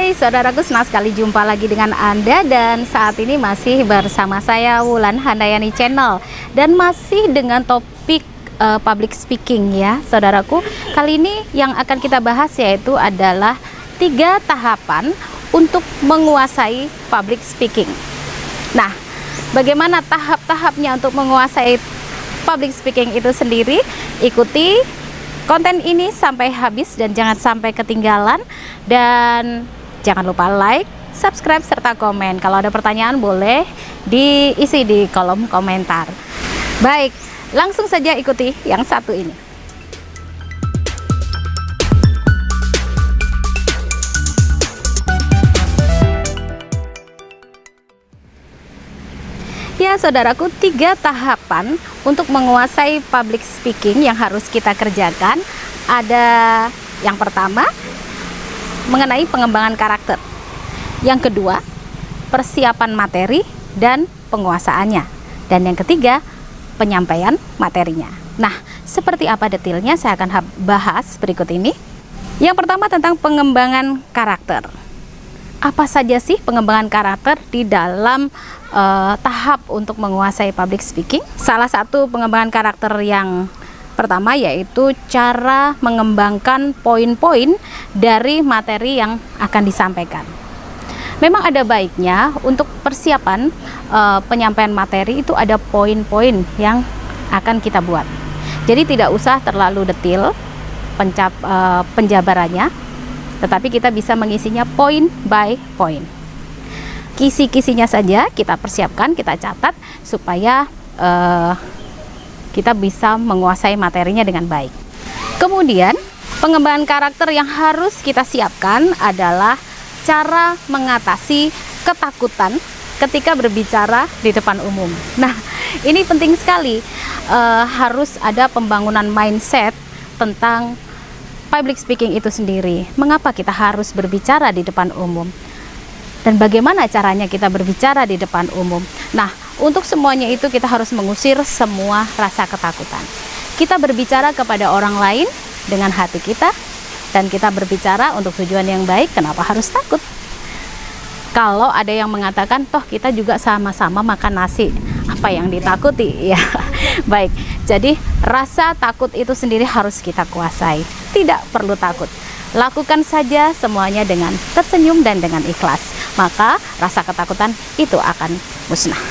Hai saudaraku, senang sekali jumpa lagi dengan Anda dan saat ini masih bersama saya Wulan Handayani Channel dan masih dengan topik public speaking ya saudaraku. Kali ini yang akan kita bahas yaitu adalah 3 tahapan untuk menguasai public speaking. Nah, bagaimana tahap-tahapnya untuk menguasai public speaking itu sendiri? Ikuti konten ini sampai habis dan jangan sampai ketinggalan, dan jangan lupa like, subscribe, serta komen. Kalau ada pertanyaan boleh diisi di kolom komentar. Baik, langsung saja ikuti yang satu ini. Ya saudaraku, 3 tahapan untuk menguasai public speaking yang harus kita kerjakan. Ada yang pertama, mengenai pengembangan karakter. Yang kedua, persiapan materi dan penguasaannya. Dan yang ketiga, penyampaian materinya. Nah, seperti apa detailnya saya akan bahas berikut ini. Yang pertama tentang pengembangan karakter. Apa saja sih pengembangan karakter di dalam tahap untuk menguasai public speaking? Salah satu pengembangan karakter yang pertama yaitu cara mengembangkan poin-poin dari materi yang akan disampaikan. Memang ada baiknya untuk persiapan penyampaian materi itu ada poin-poin yang akan kita buat. Jadi tidak usah terlalu detail penjabarannya, tetapi kita bisa mengisinya point by point. Kisi-kisinya saja kita persiapkan, kita catat supaya kita bisa menguasai materinya dengan baik. Kemudian pengembangan karakter yang harus kita siapkan adalah cara mengatasi ketakutan ketika berbicara di depan umum. Nah, ini penting sekali, harus ada pembangunan mindset tentang public speaking itu sendiri. Mengapa kita harus berbicara di depan umum? Dan bagaimana caranya kita berbicara di depan umum? Nah, untuk semuanya itu kita harus mengusir semua rasa ketakutan. Kita berbicara kepada orang lain dengan hati kita, dan kita berbicara untuk tujuan yang baik. Kenapa harus takut? Kalau ada yang mengatakan, toh kita juga sama-sama makan nasi, apa yang ditakuti? Ya, baik. Jadi rasa takut itu sendiri harus kita kuasai. Tidak perlu takut. Lakukan saja semuanya dengan tersenyum dan dengan ikhlas. Maka rasa ketakutan itu akan musnah.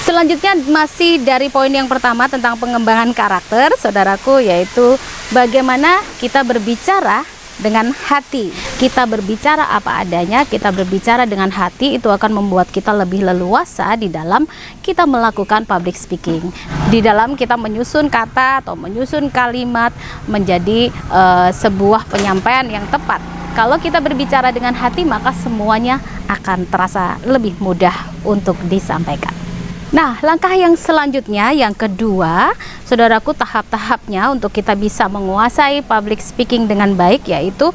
Selanjutnya masih dari poin yang pertama tentang pengembangan karakter, saudaraku, yaitu bagaimana kita berbicara dengan hati. Kita berbicara apa adanya, kita berbicara dengan hati, itu akan membuat kita lebih leluasa di dalam kita melakukan public speaking. Di dalam kita menyusun kata atau menyusun kalimat menjadi sebuah penyampaian yang tepat. Kalau kita berbicara dengan hati, maka semuanya akan terasa lebih mudah untuk disampaikan. Nah, langkah yang selanjutnya, yang kedua, saudaraku, tahap-tahapnya untuk kita bisa menguasai public speaking dengan baik, yaitu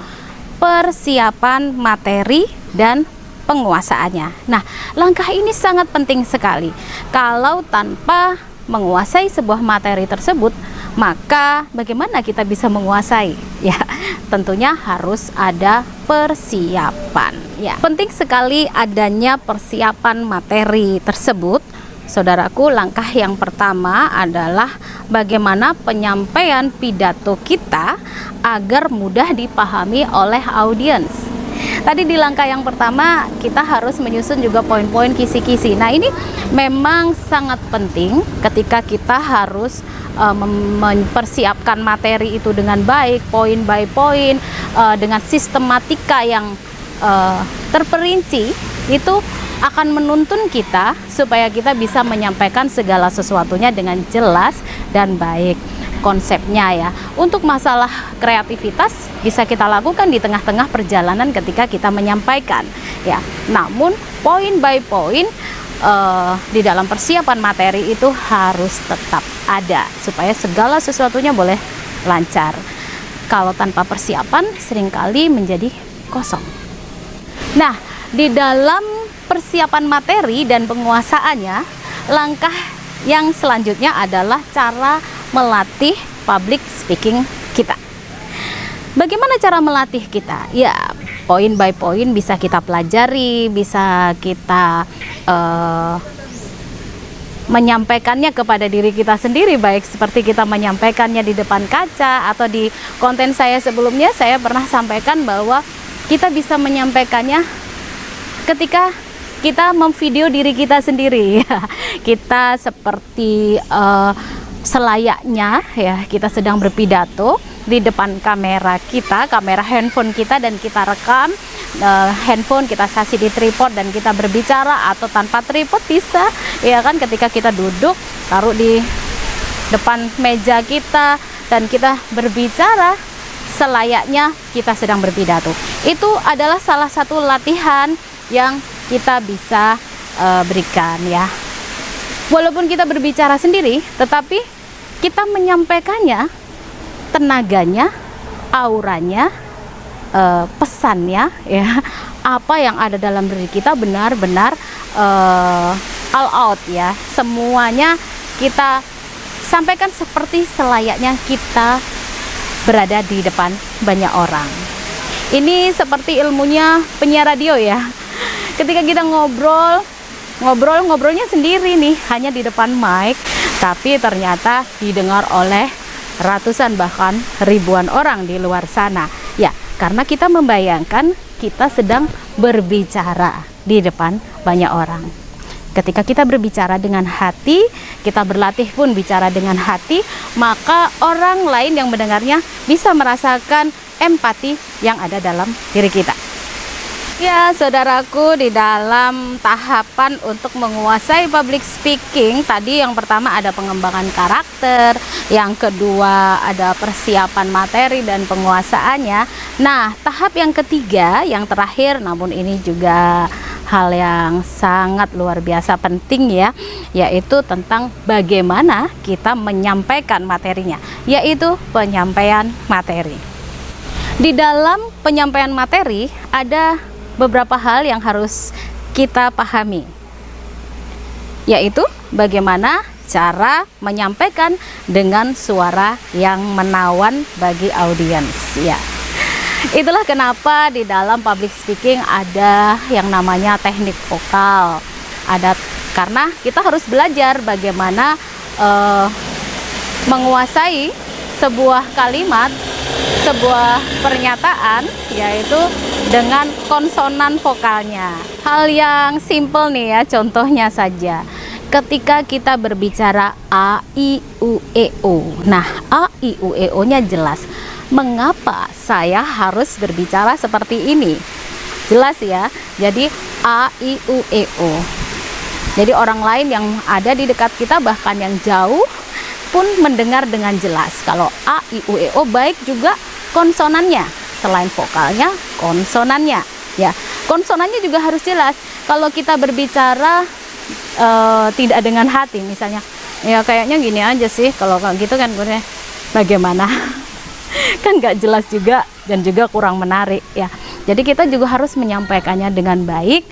persiapan materi dan penguasaannya. Nah, langkah ini sangat penting sekali. Kalau tanpa menguasai sebuah materi tersebut, maka bagaimana kita bisa menguasai? Ya, tentunya harus ada persiapan. Ya, penting sekali adanya persiapan materi tersebut. Saudaraku, langkah yang pertama adalah bagaimana penyampaian pidato kita agar mudah dipahami oleh audiens. Tadi di langkah yang pertama kita harus menyusun juga poin-poin kisi-kisi. Nah, ini memang sangat penting ketika kita harus mempersiapkan materi itu dengan baik, poin by poin, dengan sistematika yang terperinci. Itu akan menuntun kita supaya kita bisa menyampaikan segala sesuatunya dengan jelas dan baik konsepnya ya. Untuk masalah kreativitas bisa kita lakukan di tengah-tengah perjalanan ketika kita menyampaikan ya. Namun poin by poin di dalam persiapan materi itu harus tetap ada supaya segala sesuatunya boleh lancar. Kalau tanpa persiapan seringkali menjadi kosong. Nah, di dalam persiapan materi dan penguasaannya, langkah yang selanjutnya adalah cara melatih public speaking kita. Bagaimana cara melatih kita? Ya, poin by poin bisa kita pelajari, bisa kita menyampaikannya kepada diri kita sendiri, baik seperti kita menyampaikannya di depan kaca atau di konten saya sebelumnya. Saya pernah sampaikan bahwa kita bisa menyampaikannya ketika kita memvideo diri kita sendiri. Kita seperti selayaknya ya, kita sedang berpidato di depan kamera kita, kamera handphone kita, dan kita rekam handphone, kita kasih di tripod dan kita berbicara, atau tanpa tripod bisa ya kan, ketika kita duduk taruh di depan meja kita dan kita berbicara selayaknya kita sedang berpidato. Itu adalah salah satu latihan yang kita bisa berikan ya. Walaupun kita berbicara sendiri, tetapi kita menyampaikannya, tenaganya, auranya, pesannya ya, apa yang ada dalam diri kita benar-benar all out ya, semuanya kita sampaikan seperti selayaknya kita berada di depan banyak orang. Ini seperti ilmunya penyiar radio ya, ketika kita ngobrolnya sendiri nih, hanya di depan mic, tapi ternyata didengar oleh ratusan bahkan ribuan orang di luar sana ya, karena kita membayangkan kita sedang berbicara di depan banyak orang. Ketika kita berbicara dengan hati, kita berlatih pun bicara dengan hati, maka orang lain yang mendengarnya bisa merasakan empati yang ada dalam diri kita. Ya, saudaraku, di dalam tahapan untuk menguasai public speaking, tadi yang pertama ada pengembangan karakter, yang kedua ada persiapan materi dan penguasaannya. Nah, tahap yang ketiga, yang terakhir, namun ini juga hal yang sangat luar biasa penting ya, yaitu tentang bagaimana kita menyampaikan materinya, yaitu penyampaian materi. Di dalam penyampaian materi ada beberapa hal yang harus kita pahami, yaitu bagaimana cara menyampaikan dengan suara yang menawan bagi audiens ya. Itulah kenapa di dalam public speaking ada yang namanya teknik vokal. Karena kita harus belajar bagaimana menguasai sebuah kalimat, sebuah pernyataan, yaitu dengan konsonan vokalnya. Hal yang simple nih ya, contohnya saja. Ketika kita berbicara A, I, U, E, O. Nah, A, I, U, E, O nya jelas. Mengapa saya harus berbicara seperti ini? Jelas ya. Jadi A, I, U, E, O. Jadi orang lain yang ada di dekat kita, bahkan yang jauh pun mendengar dengan jelas. Kalau A, I, U, E, O, baik juga konsonannya. Selain vokalnya, konsonannya ya. Konsonannya juga harus jelas. Kalau kita berbicara tidak dengan hati, misalnya ya kayaknya gini aja sih, kalau gitu kan bagaimana kan nggak jelas juga dan juga kurang menarik ya. Jadi kita juga harus menyampaikannya dengan baik,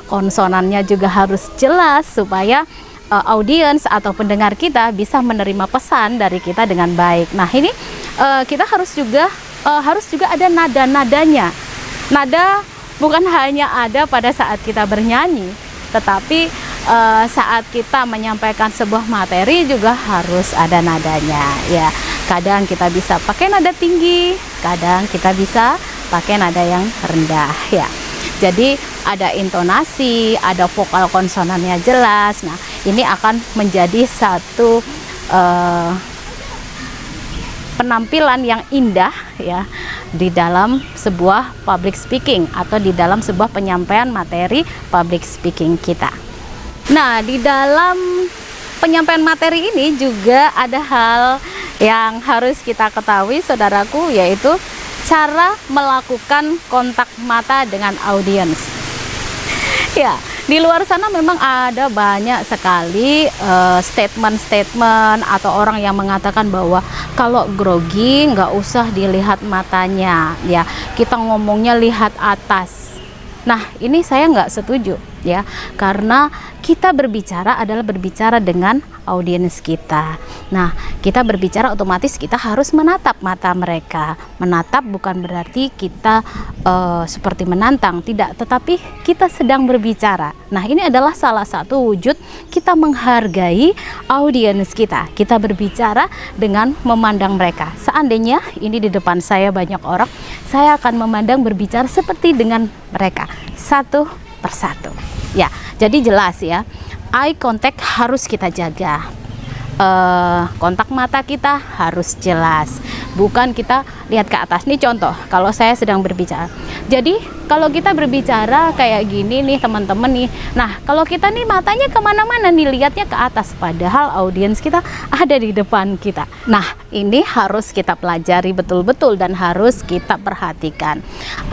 konsonannya juga harus jelas supaya audiens atau pendengar kita bisa menerima pesan dari kita dengan baik. Nah, ini kita harus juga ada nada-nadanya. Nada bukan hanya ada pada saat kita bernyanyi, tetapi saat kita menyampaikan sebuah materi juga harus ada nadanya ya. Kadang kita bisa pakai nada tinggi, kadang kita bisa pakai nada yang rendah ya. Jadi ada intonasi, ada vokal konsonannya jelas. Nah, ini akan menjadi satu penampilan yang indah ya di dalam sebuah public speaking atau di dalam sebuah penyampaian materi public speaking kita. Nah, di dalam penyampaian materi ini juga ada hal yang harus kita ketahui, saudaraku, yaitu cara melakukan kontak mata dengan audiens. Ya, di luar sana memang ada banyak sekali statement-statement atau orang yang mengatakan bahwa kalau grogi nggak usah dilihat matanya, ya kita ngomongnya lihat atas. Nah, ini saya nggak setuju. ya, karena kita berbicara adalah berbicara dengan audiens kita. Nah, kita berbicara otomatis kita harus menatap mata mereka. Menatap bukan berarti kita seperti menantang, tidak, tetapi kita sedang berbicara. Nah, ini adalah salah satu wujud kita menghargai audiens kita. Kita berbicara dengan memandang mereka. Seandainya ini di depan saya banyak orang, saya akan memandang berbicara seperti dengan mereka, satu persatu. Ya, jadi jelas ya, eye contact harus kita jaga. Kontak mata kita harus jelas, bukan kita lihat ke atas. Ini contoh kalau saya sedang berbicara. Jadi kalau kita berbicara kayak gini nih teman-teman nih, nah kalau kita nih matanya kemana-mana nih, lihatnya ke atas, padahal audiens kita ada di depan kita. Nah, ini harus kita pelajari betul-betul dan harus kita perhatikan.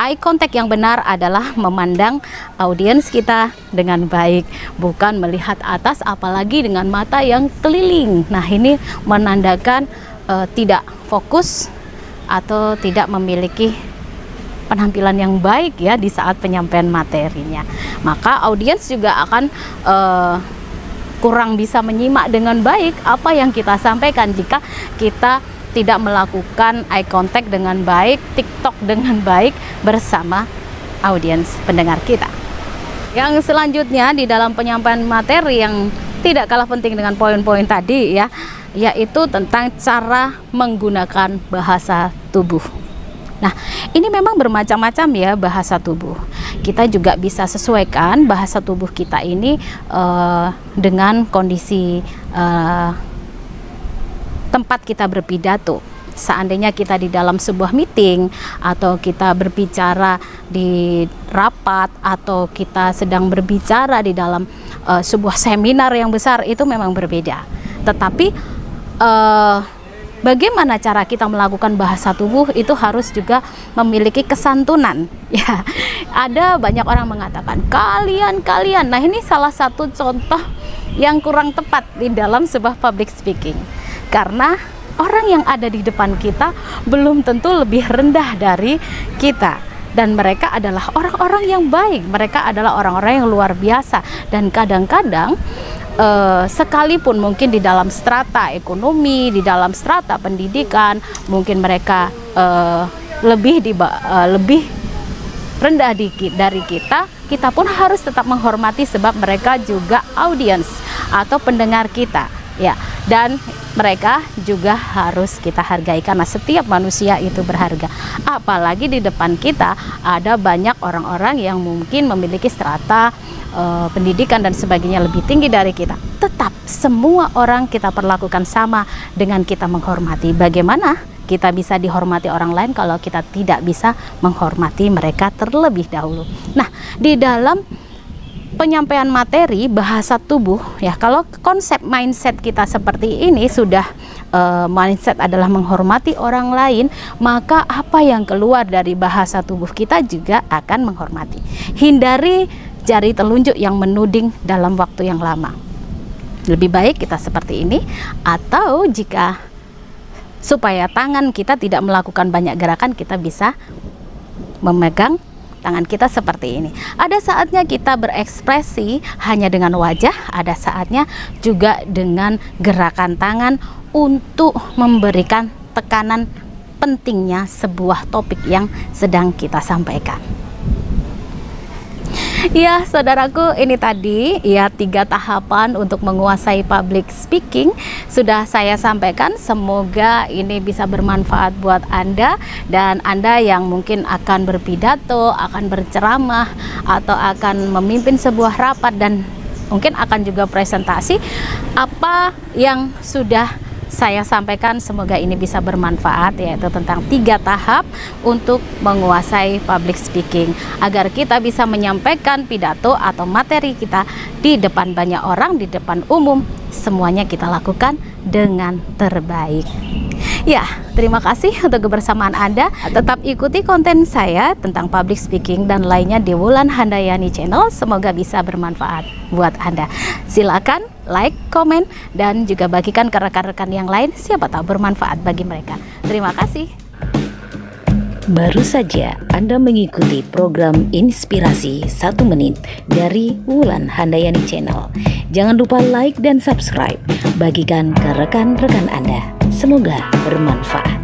Eye contact yang benar adalah memandang audiens kita dengan baik, bukan melihat atas, apalagi dengan mata yang keliling. Nah, ini menandakan tidak fokus atau tidak memiliki penampilan yang baik ya di saat penyampaian materinya. Maka audiens juga akan kurang bisa menyimak dengan baik apa yang kita sampaikan jika kita tidak melakukan eye contact dengan baik, TikTok dengan baik bersama audiens pendengar kita. Yang selanjutnya di dalam penyampaian materi yang tidak kalah penting dengan poin-poin tadi ya, yaitu tentang cara menggunakan bahasa tubuh. Nah, ini memang bermacam-macam ya bahasa tubuh. Kita juga bisa sesuaikan bahasa tubuh kita ini dengan kondisi tempat kita berpidato. Seandainya kita di dalam sebuah meeting, atau kita berbicara di rapat, atau kita sedang berbicara di dalam sebuah seminar yang besar, itu memang berbeda. Tetapi bagaimana cara kita melakukan bahasa tubuh itu harus juga memiliki kesantunan ya. Ada banyak orang mengatakan kalian. Nah, ini salah satu contoh yang kurang tepat di dalam sebuah public speaking, karena orang yang ada di depan kita belum tentu lebih rendah dari kita, dan mereka adalah orang-orang yang baik, mereka adalah orang-orang yang luar biasa. Dan kadang-kadang sekalipun mungkin di dalam strata ekonomi, di dalam strata pendidikan, mungkin mereka lebih rendah dari kita pun harus tetap menghormati, sebab mereka juga audiens atau pendengar kita ya, dan mereka juga harus kita hargai karena setiap manusia itu berharga. Apalagi di depan kita ada banyak orang-orang yang mungkin memiliki strata pendidikan dan sebagainya lebih tinggi dari kita. Tetap semua orang kita perlakukan sama dengan kita menghormati. Bagaimana kita bisa dihormati orang lain kalau kita tidak bisa menghormati mereka terlebih dahulu? Nah, di dalam penyampaian materi bahasa tubuh ya, kalau konsep mindset kita seperti ini sudah mindset adalah menghormati orang lain, maka apa yang keluar dari bahasa tubuh kita juga akan menghormati. Hindari jari telunjuk yang menuding dalam waktu yang lama. Lebih baik kita seperti ini, atau jika supaya tangan kita tidak melakukan banyak gerakan, kita bisa memegang tangan kita seperti ini. Ada saatnya kita berekspresi hanya dengan wajah, ada saatnya juga dengan gerakan tangan untuk memberikan tekanan pentingnya sebuah topik yang sedang kita sampaikan. Ya, saudaraku, ini tadi ya 3 tahapan untuk menguasai public speaking sudah saya sampaikan. Semoga ini bisa bermanfaat buat Anda, dan Anda yang mungkin akan berpidato, akan berceramah, atau akan memimpin sebuah rapat dan mungkin akan juga presentasi. Apa yang sudah saya sampaikan semoga ini bisa bermanfaat, yaitu tentang 3 tahap untuk menguasai public speaking, agar kita bisa menyampaikan pidato atau materi kita di depan banyak orang, di depan umum. Semuanya kita lakukan dengan terbaik. Ya, terima kasih untuk kebersamaan Anda. Tetap ikuti konten saya tentang public speaking dan lainnya di Wulan Handayani Channel. Semoga bisa bermanfaat buat Anda. Silakan like, komen, dan juga bagikan ke rekan-rekan yang lain. Siapa tahu bermanfaat bagi mereka. Terima kasih. Baru saja Anda mengikuti program Inspirasi 1 Menit dari Wulan Handayani Channel. Jangan lupa like dan subscribe. Bagikan ke rekan-rekan Anda. Semoga bermanfaat.